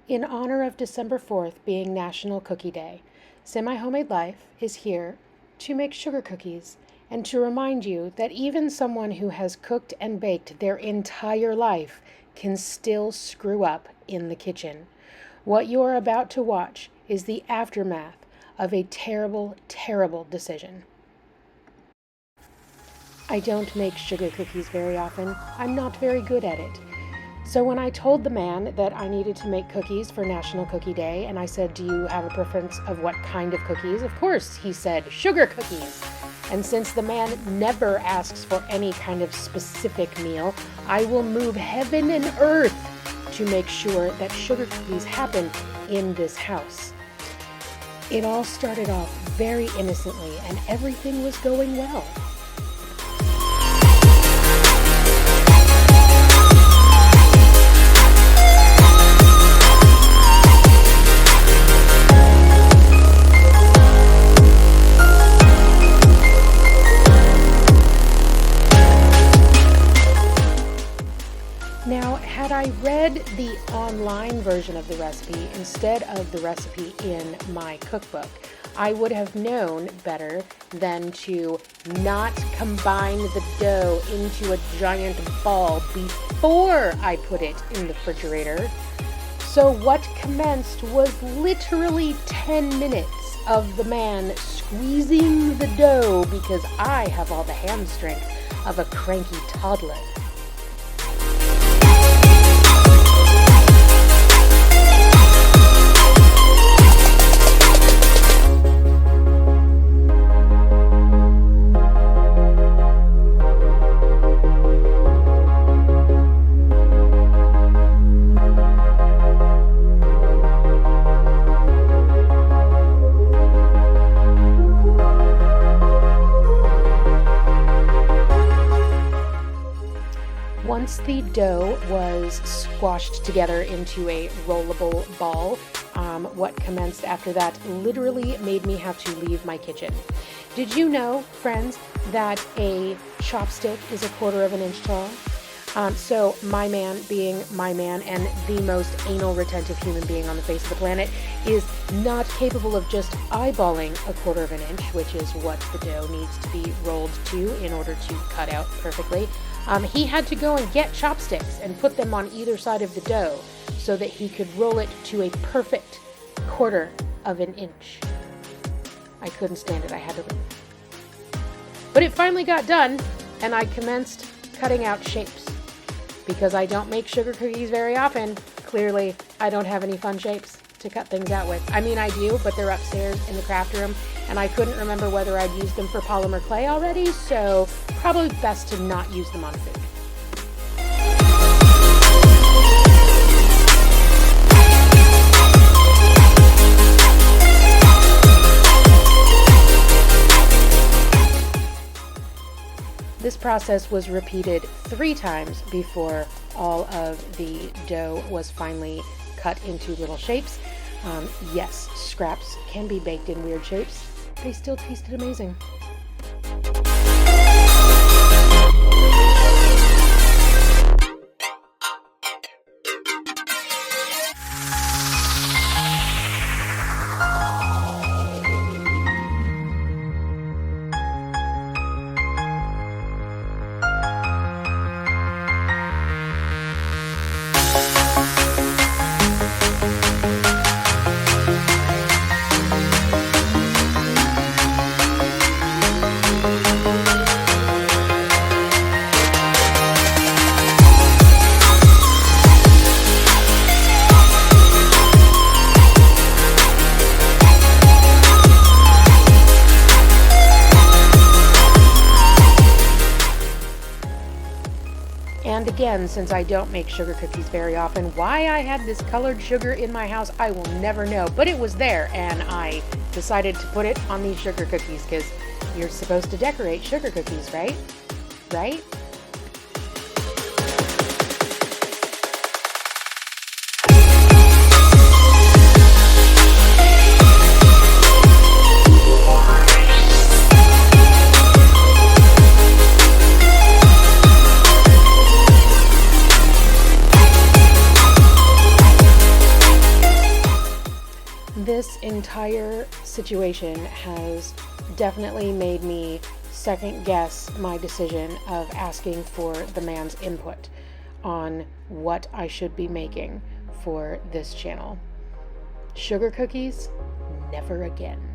In honor of December 4th being National Cookie Day, Semi-Homemade Life is here to make sugar cookies and to remind you that even someone who has cooked and baked their entire life can still screw up in the kitchen. What you are about to watch is the aftermath of a terrible, terrible decision. I don't make sugar cookies very often. I'm not very good at it. So when I told the man that I needed to make cookies for National Cookie Day, and I said, "Do you have a preference of what kind of cookies?" Of course, he said, "Sugar cookies." And since the man never asks for any kind of specific meal, I will move heaven and earth to make sure that sugar cookies happen in this house. It all started off very innocently, and everything was going well. Now, had I read the online version of the recipe instead of the recipe in my cookbook, I would have known better than to not combine the dough into a giant ball before I put it in the refrigerator. So what commenced was literally 10 minutes of the man squeezing the dough because I have all the hand strength of a cranky toddler. Once the dough was squashed together into a rollable ball, what commenced after that literally made me have to leave my kitchen. Did you know, friends, that a chopstick is 1/4 of an inch tall? So my man, being my man and the most anal retentive human being on the face of the planet, is not capable of just eyeballing 1/4 of an inch, which is what the dough needs to be rolled to in order to cut out perfectly. He had to go and get chopsticks and put them on either side of the dough so that he could roll it to a perfect 1/4 of an inch. I couldn't stand it. I had to leave. But it finally got done, and I commenced cutting out shapes. Because I don't make sugar cookies very often, clearly I don't have any fun shapes to cut things out with. I mean, I do, but they're upstairs in the craft room, and I couldn't remember whether I'd used them for polymer clay already, so probably best to not use them on food. This process was repeated 3 times before all of the dough was finally cut into little shapes. Yes, scraps can be baked in weird shapes. They still tasted amazing. And again, since I don't make sugar cookies very often, why I had this colored sugar in my house, I will never know. But it was there, and I decided to put it on these sugar cookies because you're supposed to decorate sugar cookies, right? Right? this entire situation has definitely made me second guess my decision of asking for the man's input on what I should be making for this channel. Sugar cookies? Never again.